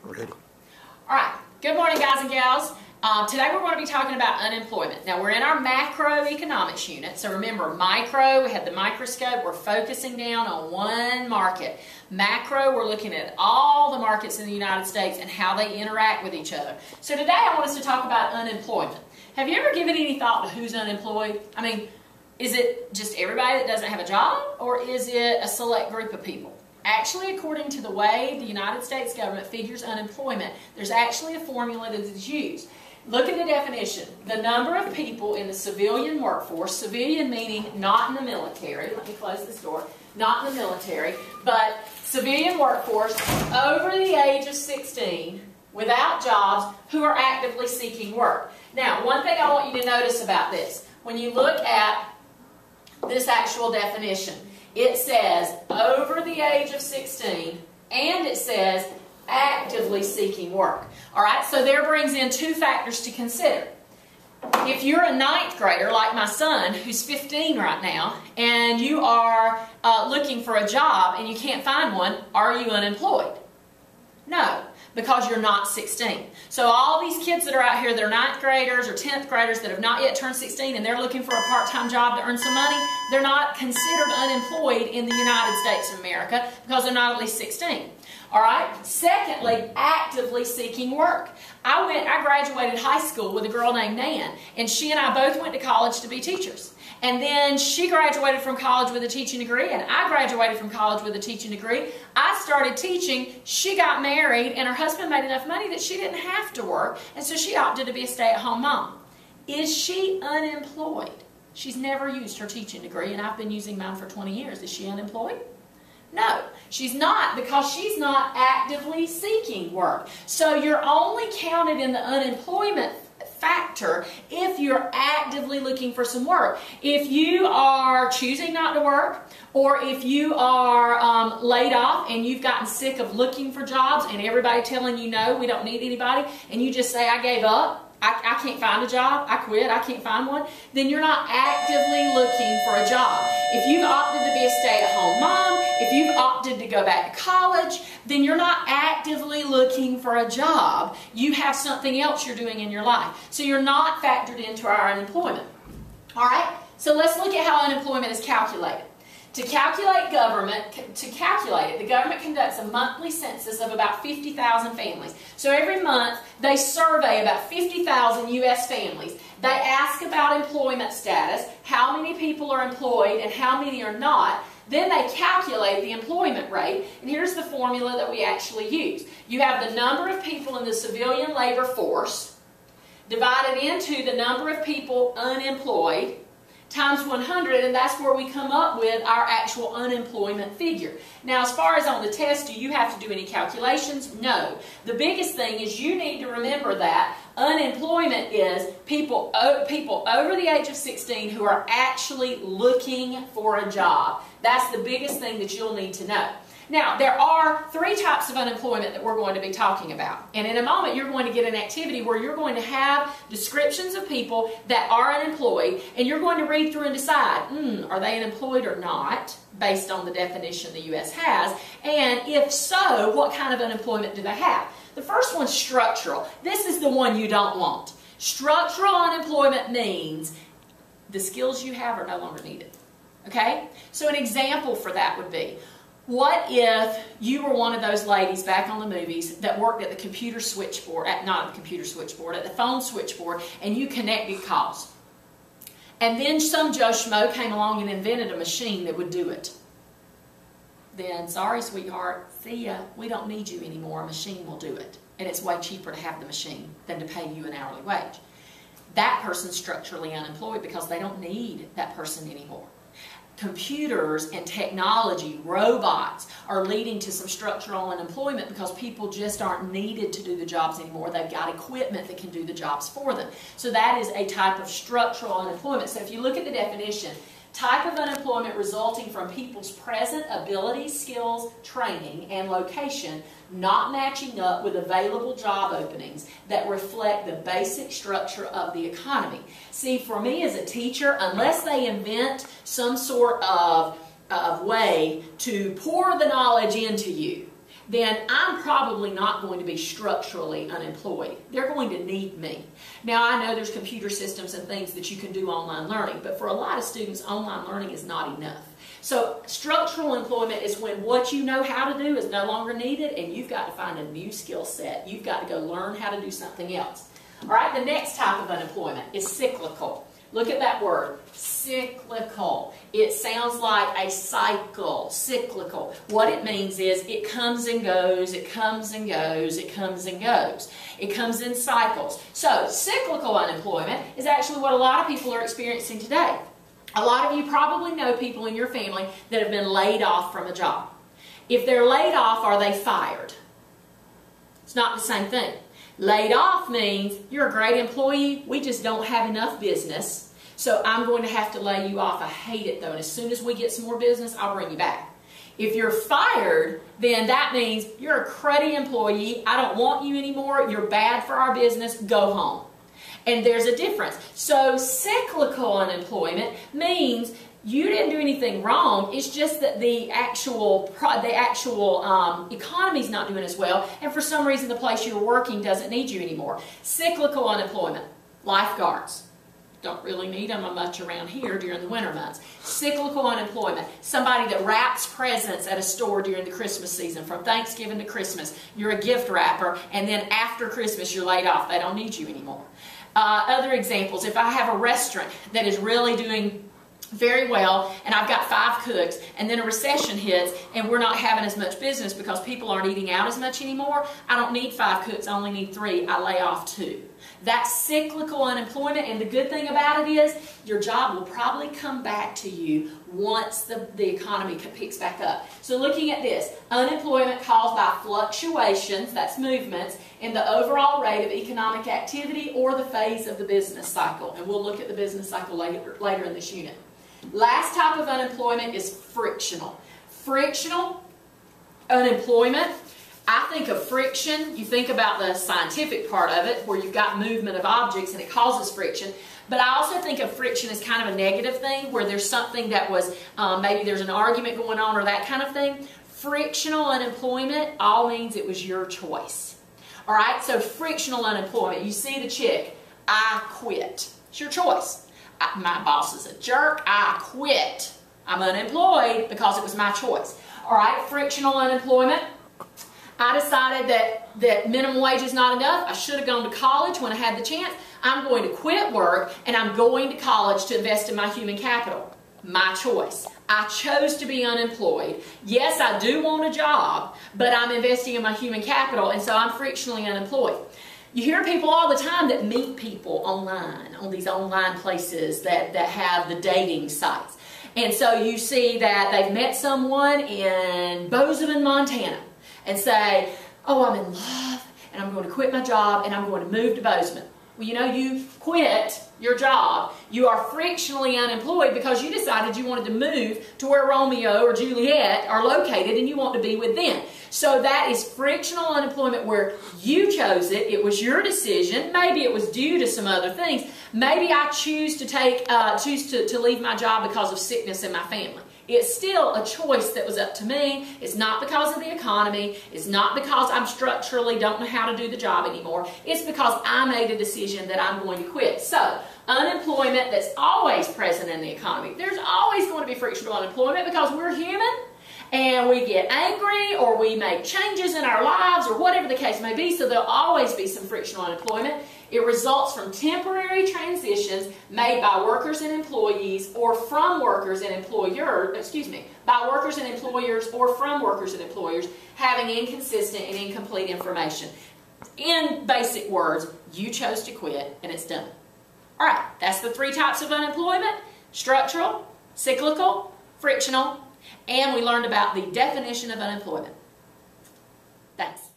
Ready. All right. Good morning, guys and gals. Today we're going to be talking about unemployment. Now we're in our macroeconomics unit. So remember, micro, we had the microscope. We're focusing down on one market. Macro, we're looking at all the markets in the United States and how they interact with each other. So today I want us to talk about unemployment. Have you ever given any thought to who's unemployed? I mean, is it just everybody that doesn't have a job, or is it a select group of people? Actually, according to the way the United States government figures unemployment, there's actually a formula that is used. Look at the definition. The number of people in the civilian workforce, civilian meaning not in the military, let me close this door, not in the military, but civilian workforce over the age of 16 without jobs who are actively seeking work. Now, one thing I want you to notice about this, when you look at this actual definition, it says over the age of 16 and it says actively seeking work. Alright, so there brings in two factors to consider. If you're a ninth grader like my son who's 15 right now and you are looking for a job and you can't find one, are you unemployed? No, because you're not 16. So all these kids that are out here that are ninth graders or 10th graders that have not yet turned 16 and they're looking for a part-time job to earn some money, they're not considered unemployed in the United States of America because they're not at least 16. Alright? Secondly, actively seeking work. I graduated high school with a girl named Nan, and she and I both went to college to be teachers. And then she graduated from college with a teaching degree, and I graduated from college with a teaching degree. I started teaching, she got married, and her husband made enough money that she didn't have to work, and so she opted to be a stay-at-home mom. Is she unemployed? She's never used her teaching degree, and I've been using mine for 20 years. Is she unemployed? No, she's not, because she's not actively seeking work. So you're only counted in the unemployment factor if you're actively looking for some work. If you are choosing not to work, or if you are laid off and you've gotten sick of looking for jobs and everybody telling you no, we don't need anybody, and you just say, I gave up, I can't find a job, I quit, I can't find one, then you're not actively looking for a job. If you've opted to be a stay-at-home mom, if you've opted to go back to college, then you're not actively looking for a job. You have something else you're doing in your life. So you're not factored into our unemployment. Alright, so let's look at how unemployment is calculated. To calculate it, the government conducts a monthly census of about 50,000 families. So every month they survey about 50,000 U.S. families. They ask about employment status, how many people are employed and how many are not. Then they calculate the employment rate, and here's the formula that we actually use. You have the number of people in the civilian labor force divided into the number of people unemployed times 100, and that's where we come up with our actual unemployment figure. Now, as far as on the test, do you have to do any calculations? No. The biggest thing is you need to remember that unemployment is people over the age of 16 who are actually looking for a job. That's the biggest thing that you'll need to know. Now, there are three types of unemployment that we're going to be talking about. And in a moment, you're going to get an activity where you're going to have descriptions of people that are unemployed, and you're going to read through and decide, are they unemployed or not, based on the definition the U.S. has, and if so, what kind of unemployment do they have? The first one's structural. This is the one you don't want. Structural unemployment means the skills you have are no longer needed. Okay? So an example for that would be, what if you were one of those ladies back on the movies that worked at the computer switchboard, not the computer switchboard, at the phone switchboard, and you connected calls. And then some Joe Schmo came along and invented a machine that would do it. Then, sorry sweetheart, see ya, we don't need you anymore, a machine will do it. And it's way cheaper to have the machine than to pay you an hourly wage. That person's structurally unemployed because they don't need that person anymore. Computers and technology, robots, are leading to some structural unemployment because people just aren't needed to do the jobs anymore. They've got equipment that can do the jobs for them. So that is a type of structural unemployment. So if you look at the definition, type of unemployment resulting from people's present abilities, skills, training, and location not matching up with available job openings that reflect the basic structure of the economy. See, for me as a teacher, unless they invent some sort of way to pour the knowledge into you then I'm probably not going to be structurally unemployed. They're going to need me. Now, I know there's computer systems and things that you can do online learning, but for a lot of students, online learning is not enough. So structural employment is when what you know how to do is no longer needed and you've got to find a new skill set. You've got to go learn how to do something else. All right, the next type of unemployment is cyclical. Look at that word, cyclical. It sounds like a cycle, cyclical. What it means is it comes and goes, it comes and goes, it comes and goes. It comes in cycles. So cyclical unemployment is actually what a lot of people are experiencing today. A lot of you probably know people in your family that have been laid off from a job. If they're laid off, are they fired? It's not the same thing. Laid off means you're a great employee, we just don't have enough business, so I'm going to have to lay you off. I hate it though, and as soon as we get some more business, I'll bring you back. If you're fired, then that means you're a cruddy employee, I don't want you anymore, you're bad for our business, go home. And there's a difference. So cyclical unemployment means you didn't do anything wrong. It's just that the actual economy is not doing as well, and for some reason the place you're working doesn't need you anymore. Cyclical unemployment, lifeguards. Don't really need them much around here during the winter months. Cyclical unemployment, somebody that wraps presents at a store during the Christmas season, from Thanksgiving to Christmas. You're a gift wrapper, and then after Christmas you're laid off. They don't need you anymore. Other examples, if I have a restaurant that is really doing very well and I've got 5 cooks and then a recession hits and we're not having as much business because people aren't eating out as much anymore, I don't need 5 cooks, I only need 3, I lay off 2. That's cyclical unemployment, and the good thing about it is your job will probably come back to you once the economy picks back up. So looking at this, unemployment caused by fluctuations, that's movements, in the overall rate of economic activity or the phase of the business cycle. And we'll look at the business cycle later in this unit. Last type of unemployment is frictional. Frictional unemployment, I think of friction, you think about the scientific part of it, where you've got movement of objects and it causes friction. But I also think of friction as kind of a negative thing, where there's something that was, maybe there's an argument going on or that kind of thing. Frictional unemployment all means it was your choice. All right, so frictional unemployment, you see the chick, I quit. It's your choice. My boss is a jerk, I quit. I'm unemployed because it was my choice. All right, frictional unemployment. I decided that minimum wage is not enough. I should have gone to college when I had the chance. I'm going to quit work and I'm going to college to invest in my human capital. My choice. I chose to be unemployed. Yes, I do want a job, but I'm investing in my human capital, and so I'm frictionally unemployed. You hear people all the time that meet people online, on these online places that have the dating sites. And so you see that they've met someone in Bozeman, Montana, and say, oh, I'm in love, and I'm going to quit my job, and I'm going to move to Bozeman. Well, you know, you quit your job. You are frictionally unemployed because you decided you wanted to move to where Romeo or Juliet are located and you want to be with them. So that is frictional unemployment, where you chose it. It was your decision. Maybe it was due to some other things. Maybe I choose to leave my job because of sickness in my family. It's still a choice that was up to me. It's not because of the economy. It's not because I'm structurally don't know how to do the job anymore. It's because I made a decision that I'm going to quit. So, unemployment that's always present in the economy. There's always going to be frictional unemployment because we're human and we get angry or we make changes in our lives or whatever the case may be, so there'll always be some frictional unemployment. It results from temporary transitions made by workers and employees, or from workers and by workers and employers, or from workers and employers having inconsistent and incomplete information. In basic words, you chose to quit and it's done. All right, that's the 3 types of unemployment: structural, cyclical, frictional, and we learned about the definition of unemployment. Thanks.